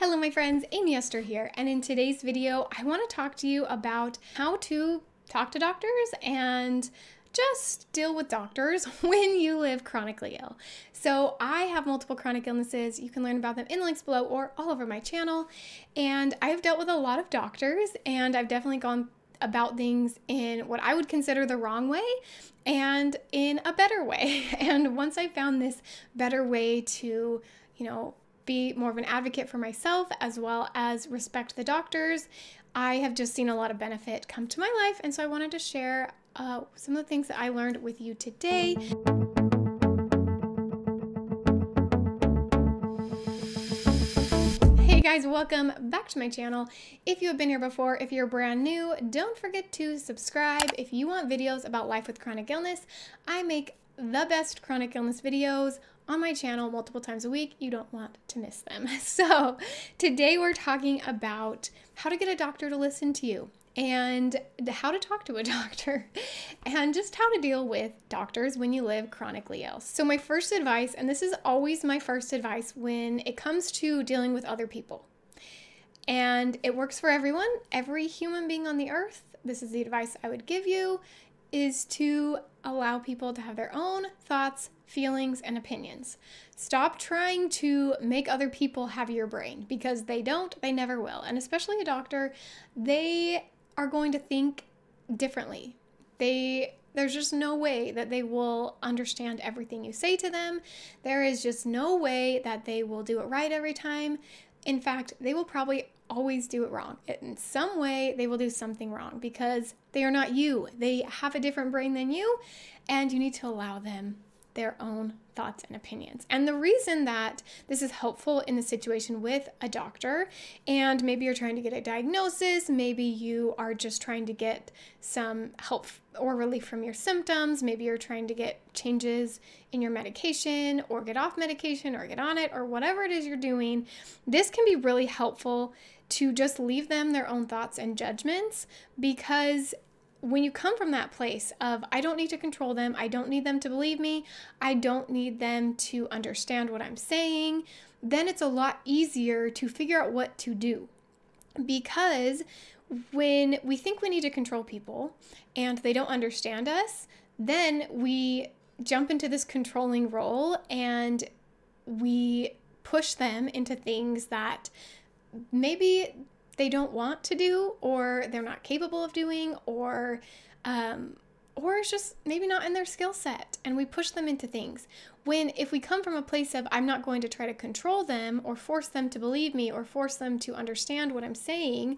Hello my friends, Aimee Esther here, and in today's video I want to talk to you about how to talk to doctors and just deal with doctors when you live chronically ill. So I have multiple chronic illnesses. You can learn about them in the links below or all over my channel, and I've dealt with a lot of doctors, and I've definitely gone about things in what I would consider the wrong way and in a better way. And once I found this better way to, be more of an advocate for myself as well as respect the doctors, I have just seen a lot of benefit come to my life. And so I wanted to share some of the things that I learned with you today. Hey guys, welcome back to my channel. If you have been here before, if you're brand new, don't forget to subscribe. If you want videos about life with chronic illness, I make the best chronic illness videos on my channel multiple times a week. You don't want to miss them. So today we're talking about how to get a doctor to listen to you and how to talk to a doctor and just how to deal with doctors when you live chronically ill. So my first advice, and this is always my first advice when it comes to dealing with other people, and it works for everyone, every human being on the earth, this is the advice I would give you, is to allow people to have their own thoughts, feelings, and opinions. Stop trying to make other people have your brain, because they don't, they never will. And especially a doctor, they are going to think differently. There's just no way that they will understand everything you say to them. There is just no way that they will do it right every time. In fact, they will probably always do it wrong. In some way, they will do something wrong because they are not you. They have a different brain than you, and you need to allow them their own thoughts and opinions. And the reason that this is helpful in the situation with a doctor, and maybe you're trying to get a diagnosis, maybe you are just trying to get some help or relief from your symptoms, maybe you're trying to get changes in your medication or get off medication or get on it or whatever it is you're doing, this can be really helpful to just leave them their own thoughts and judgments, because when you come from that place of, I don't need to control them, I don't need them to believe me, I don't need them to understand what I'm saying, then it's a lot easier to figure out what to do. Because when we think we need to control people and they don't understand us, then we jump into this controlling role and we push them into things that maybe they don't want to do, or they're not capable of doing, or it's just maybe not in their skill set, and we push them into things. When if we come from a place of, I'm not going to try to control them or force them to believe me or force them to understand what I'm saying,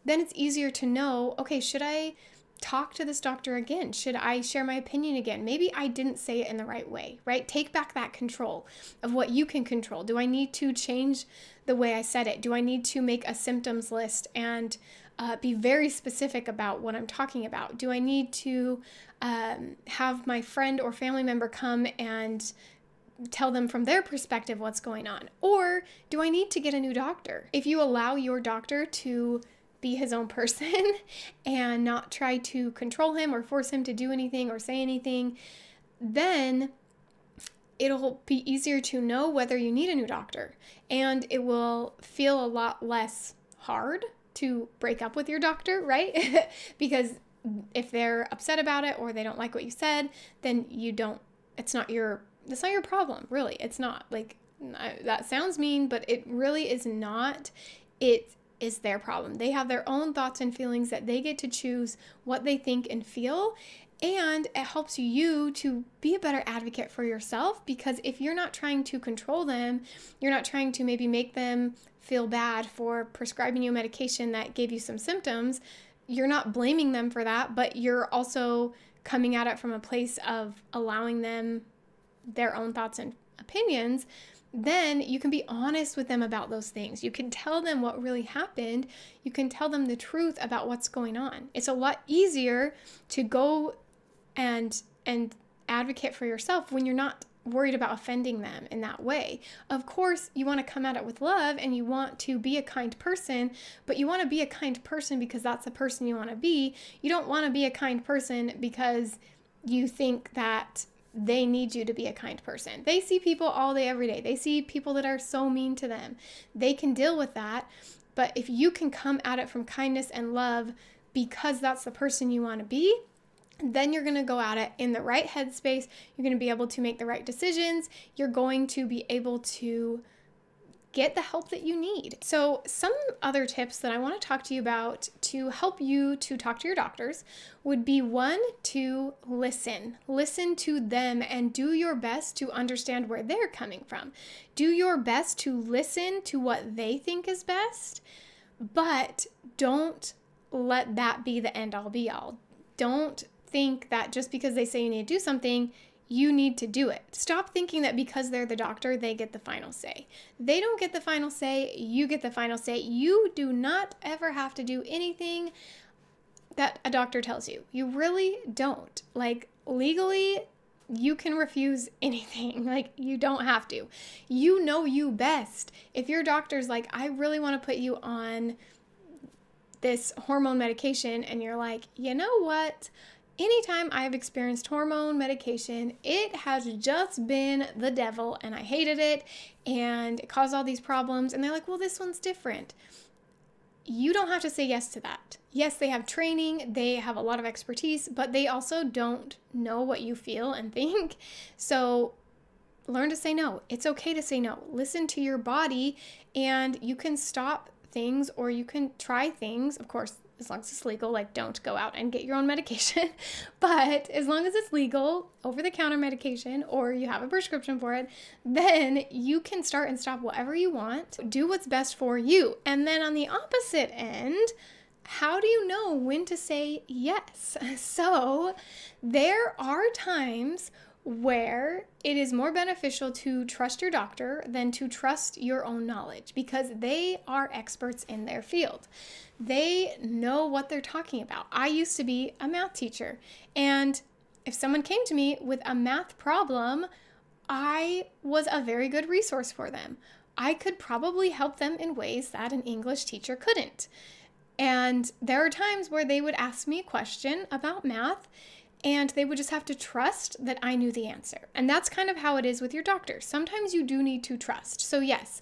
then it's easier to know, okay, should I talk to this doctor again? Should I share my opinion again? Maybe I didn't say it in the right way, right? Take back that control of what you can control. Do I need to change the way I said it? Do I need to make a symptoms list and be very specific about what I'm talking about? Do I need to have my friend or family member come and tell them from their perspective what's going on? Or do I need to get a new doctor? If you allow your doctor to be his own person and not try to control him or force him to do anything or say anything, then it'll be easier to know whether you need a new doctor, and it will feel a lot less hard to break up with your doctor, right? Because if they're upset about it or they don't like what you said, then it's not your problem, really. It's not. Like, that sounds mean, but it really is not. It is their problem. They have their own thoughts and feelings that they get to choose what they think and feel. And it helps you to be a better advocate for yourself, because if you're not trying to control them, you're not trying to maybe make them feel bad for prescribing you a medication that gave you some symptoms, you're not blaming them for that, but you're also coming at it from a place of allowing them their own thoughts and opinions, then you can be honest with them about those things. You can tell them what really happened. You can tell them the truth about what's going on. It's a lot easier to go and advocate for yourself when you're not worried about offending them in that way. Of course, you want to come at it with love and you want to be a kind person, but you want to be a kind person because that's the person you want to be. You don't want to be a kind person because you think that they need you to be a kind person. They see people all day, every day. They see people that are so mean to them. They can deal with that. But if you can come at it from kindness and love because that's the person you want to be, then you're going to go at it in the right headspace. You're going to be able to make the right decisions. You're going to be able to get the help that you need. So some other tips that I want to talk to you about to help you to talk to your doctors would be, one, to listen. Listen to them and do your best to understand where they're coming from. Do your best to listen to what they think is best, but don't let that be the end all be all. Don't think that just because they say you need to do something, you need to do it. Stop thinking that because they're the doctor, they get the final say. They don't get the final say, you get the final say. You do not ever have to do anything that a doctor tells you. You really don't. Like, legally, you can refuse anything. Like, you don't have to. You know you best. If your doctor's like, I really want to put you on this hormone medication, and you're like, you know what? Anytime I've experienced hormone medication, it has just been the devil, and I hated it, and it caused all these problems. And they're like, well, this one's different. You don't have to say yes to that. Yes, they have training, they have a lot of expertise, but they also don't know what you feel and think. So learn to say no. It's okay to say no. Listen to your body, and you can stop things or you can try things. Of course, as long as it's legal, like, don't go out and get your own medication. But as long as it's legal, over-the-counter medication, or you have a prescription for it, then you can start and stop whatever you want. Do what's best for you. And then on the opposite end, how do you know when to say yes? So there are times where it is more beneficial to trust your doctor than to trust your own knowledge, because they are experts in their field. They know what they're talking about. I used to be a math teacher, and if someone came to me with a math problem, I was a very good resource for them. I could probably help them in ways that an English teacher couldn't. And there are times where they would ask me a question about math, and they would just have to trust that I knew the answer. And that's kind of how it is with your doctor. Sometimes you do need to trust. So yes,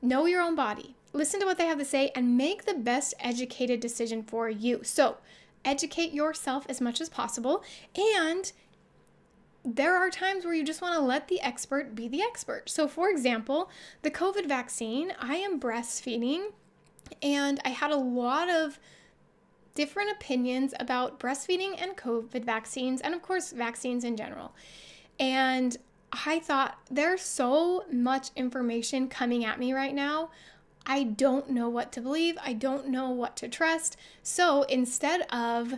know your own body. Listen to what they have to say and make the best educated decision for you. So educate yourself as much as possible. And there are times where you just want to let the expert be the expert. So for example, the COVID vaccine, I am breastfeeding, and I had a lot of different opinions about breastfeeding and COVID vaccines, and of course vaccines in general. And I thought, there's so much information coming at me right now. I don't know what to believe. I don't know what to trust. So instead of,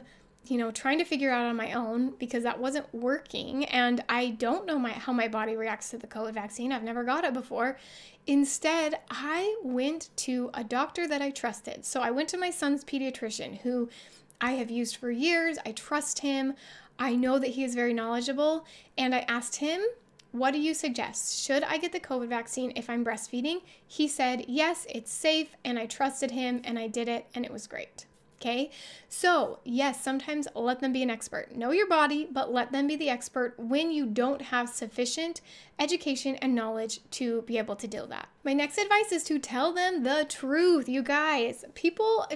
trying to figure out on my own, because that wasn't working, and I don't know how my body reacts to the COVID vaccine. I've never got it before. Instead, I went to a doctor that I trusted. So I went to my son's pediatrician, who I have used for years. I trust him. I know that he is very knowledgeable. And I asked him, what do you suggest? Should I get the COVID vaccine if I'm breastfeeding? He said, yes, it's safe. And I trusted him, and I did it, and it was great. Okay, so yes, sometimes let them be an expert. Know your body, but let them be the expert when you don't have sufficient education and knowledge to be able to do that. My next advice is to tell them the truth, you guys. People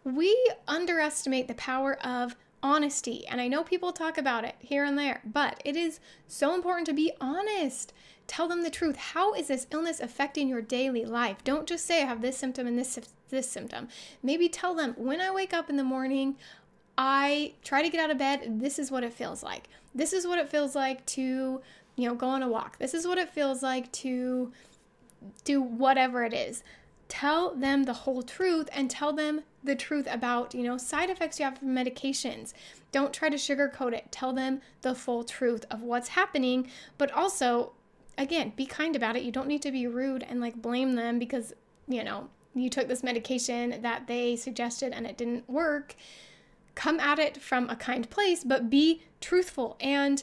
we underestimate the power of honesty. And I know people talk about it here and there, but it is so important to be honest. Tell them the truth. How is this illness affecting your daily life? Don't just say I have this symptom and this symptom. Maybe tell them, when I wake up in the morning, I try to get out of bed. This is what it feels like. This is what it feels like to, go on a walk. This is what it feels like to do whatever it is. Tell them the whole truth, and tell them the truth about, side effects you have from medications. Don't try to sugarcoat it. Tell them the full truth of what's happening, but also, again, be kind about it. You don't need to be rude and blame them because, you took this medication that they suggested and it didn't work. Come at it from a kind place, but be truthful and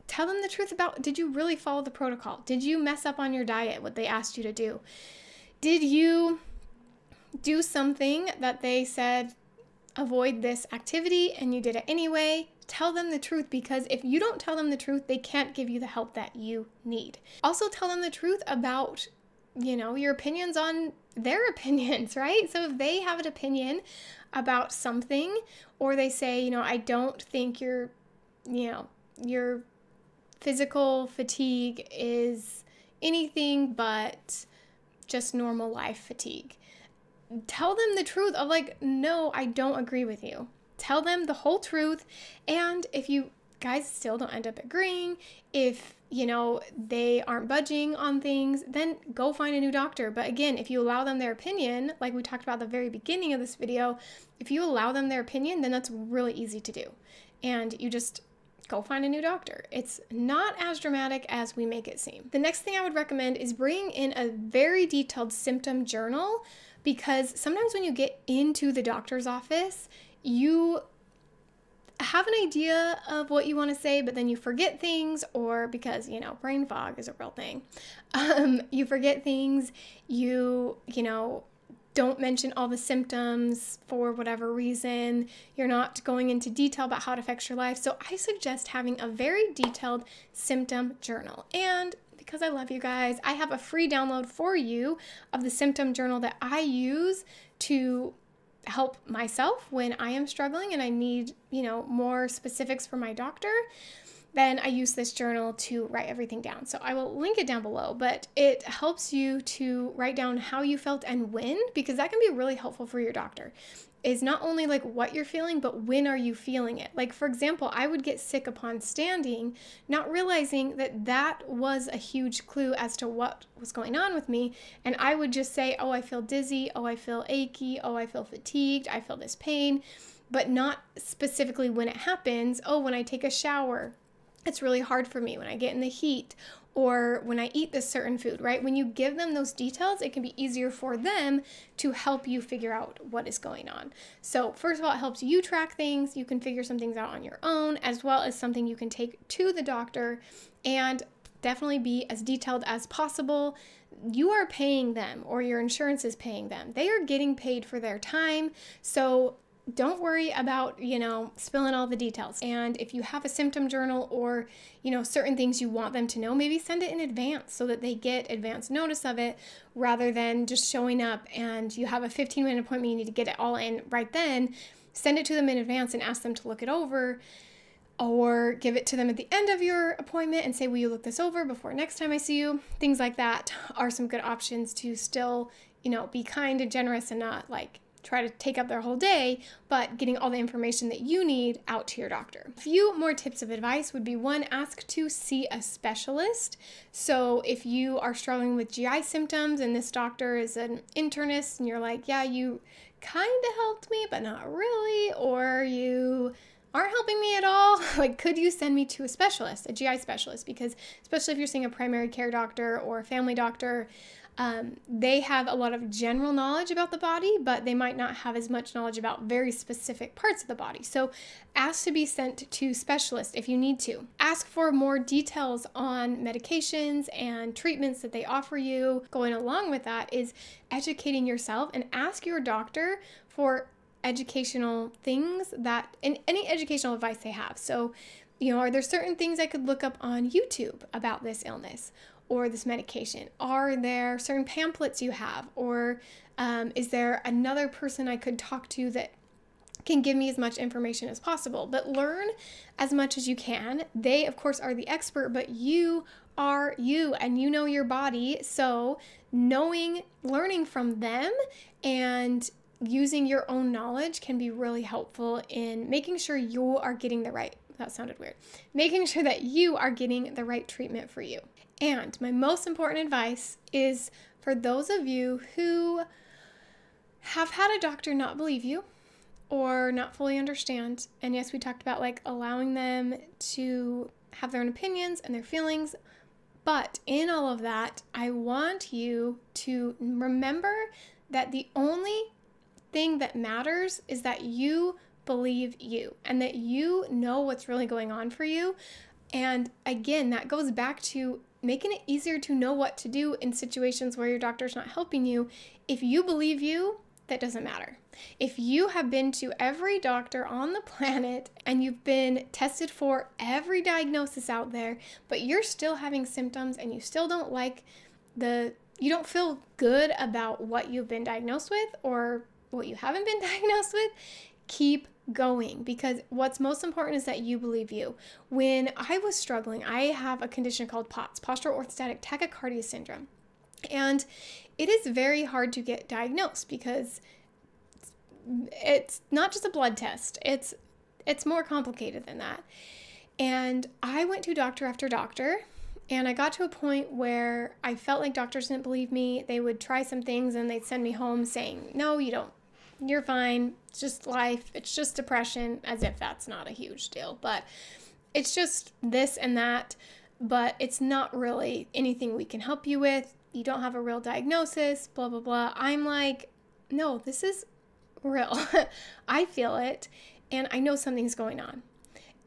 tell them the truth about, did you really follow the protocol? Did you mess up on your diet, what they asked you to do? Did you do something that they said, avoid this activity, and you did it anyway? Tell them the truth, because if you don't tell them the truth, they can't give you the help that you need. Also tell them the truth about, your opinions on their opinions, right? So if they have an opinion about something, or they say, I don't think your physical fatigue is anything but just normal life fatigue. Tell them the truth of no, I don't agree with you. Tell them the whole truth. And if you guys still don't end up agreeing, if, they aren't budging on things, then go find a new doctor. But again, if you allow them their opinion, like we talked about at the very beginning of this video, if you allow them their opinion, then that's really easy to do. And you just go find a new doctor. It's not as dramatic as we make it seem. The next thing I would recommend is bring in a very detailed symptom journal, because sometimes when you get into the doctor's office, you have an idea of what you want to say, but then you forget things, or because, brain fog is a real thing. You forget things, you don't mention all the symptoms for whatever reason. You're not going into detail about how it affects your life. So I suggest having a very detailed symptom journal. And because I love you guys, I have a free download for you of the symptom journal that I use to help myself when I am struggling and I need, more specifics from my doctor. Then I use this journal to write everything down. So I will link it down below, but it helps you to write down how you felt and when, because that can be really helpful for your doctor. Is not only what you're feeling, but when are you feeling it? For example, I would get sick upon standing, not realizing that that was a huge clue as to what was going on with me. And I would just say, oh, I feel dizzy. Oh, I feel achy. Oh, I feel fatigued. I feel this pain, but not specifically when it happens. Oh, when I take a shower, it's really hard for me when I get in the heat, or when I eat this certain food, right? When you give them those details, it can be easier for them to help you figure out what is going on. So first of all, it helps you track things. You can figure some things out on your own, as well as something you can take to the doctor, and definitely be as detailed as possible. You are paying them, or your insurance is paying them. They are getting paid for their time. So don't worry about, spilling all the details. And if you have a symptom journal, or, certain things you want them to know, maybe send it in advance so that they get advance notice of it, rather than just showing up and you have a 15-minute appointment, you need to get it all in right then. Send it to them in advance and ask them to look it over, or give it to them at the end of your appointment and say, will you look this over before next time I see you? Things like that are some good options to still, be kind and generous and not try to take up their whole day, but getting all the information that you need out to your doctor. A few more tips of advice would be: one, ask to see a specialist. So if you are struggling with GI symptoms and this doctor is an internist and you're like, yeah, you kind of helped me, but not really, or you aren't helping me at all, could you send me to a specialist, a GI specialist? Because especially if you're seeing a primary care doctor or a family doctor, they have a lot of general knowledge about the body, but they might not have as much knowledge about very specific parts of the body. So ask to be sent to specialists if you need to. Ask for more details on medications and treatments that they offer you. Going along with that is educating yourself, and ask your doctor for educational things and any educational advice they have. So, are there certain things I could look up on YouTube about this illness or this medication? Are there certain pamphlets you have? Or is there another person I could talk to that can give me as much information as possible? But learn as much as you can. They, of course, are the expert, but you are you, and you know your body. So learning from them and using your own knowledge can be really helpful in making sure you are getting the right, that sounded weird, making sure that you are getting the right treatment for you. And my most important advice is for those of you who have had a doctor not believe you or not fully understand. And yes, we talked about allowing them to have their own opinions and their feelings. But in all of that, I want you to remember that the only thing that matters is that you believe you, and that you know what's really going on for you. And again, that goes back to making it easier to know what to do in situations where your doctor's not helping you. If you believe you, that doesn't matter. If you have been to every doctor on the planet and you've been tested for every diagnosis out there, but you're still having symptoms and you still don't you don't feel good about what you've been diagnosed with or what you haven't been diagnosed with, keep going, because what's most important is that you believe you. When I was struggling, I have a condition called POTS, postural orthostatic tachycardia syndrome. And it is very hard to get diagnosed because it's not just a blood test. It's more complicated than that. And I went to doctor after doctor, and I got to a point where I felt like doctors didn't believe me. They would try some things and they'd send me home saying, no, you don't. You're fine. It's just life. It's just depression, as if that's not a huge deal. But it's just this and that, but it's not really anything we can help you with. You don't have a real diagnosis, blah, blah, blah. I'm like, no, this is real. I feel it, and I know something's going on.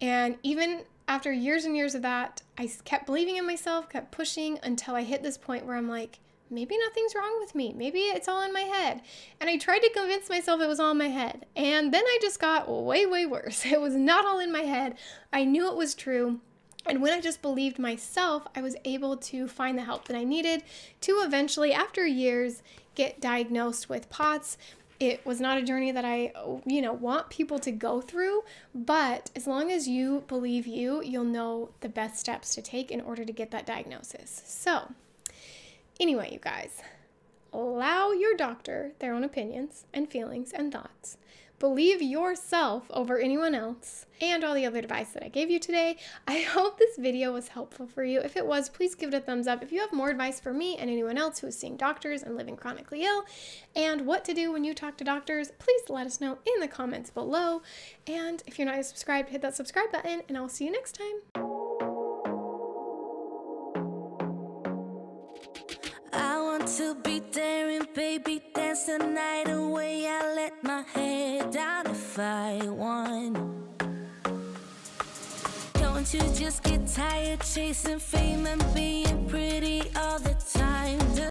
And even after years and years of that, I kept believing in myself, kept pushing until I hit this point where I'm like, maybe nothing's wrong with me. Maybe it's all in my head. And I tried to convince myself it was all in my head. And then I just got way, way worse. It was not all in my head. I knew it was true. And when I just believed myself, I was able to find the help that I needed to eventually, after years, get diagnosed with POTS. It was not a journey that I, want people to go through, but as long as you believe you'll know the best steps to take in order to get that diagnosis. So, anyway, you guys, allow your doctor their own opinions and feelings and thoughts. Believe yourself over anyone else and all the other advice that I gave you today. I hope this video was helpful for you. If it was, please give it a thumbs up. If you have more advice for me and anyone else who is seeing doctors and living chronically ill and what to do when you talk to doctors, please let us know in the comments below. And if you're not yet subscribed, hit that subscribe button, and I'll see you next time. To be daring, baby, dance the night away. I let my head down if I won. Don't you just get tired chasing fame and being pretty all the time?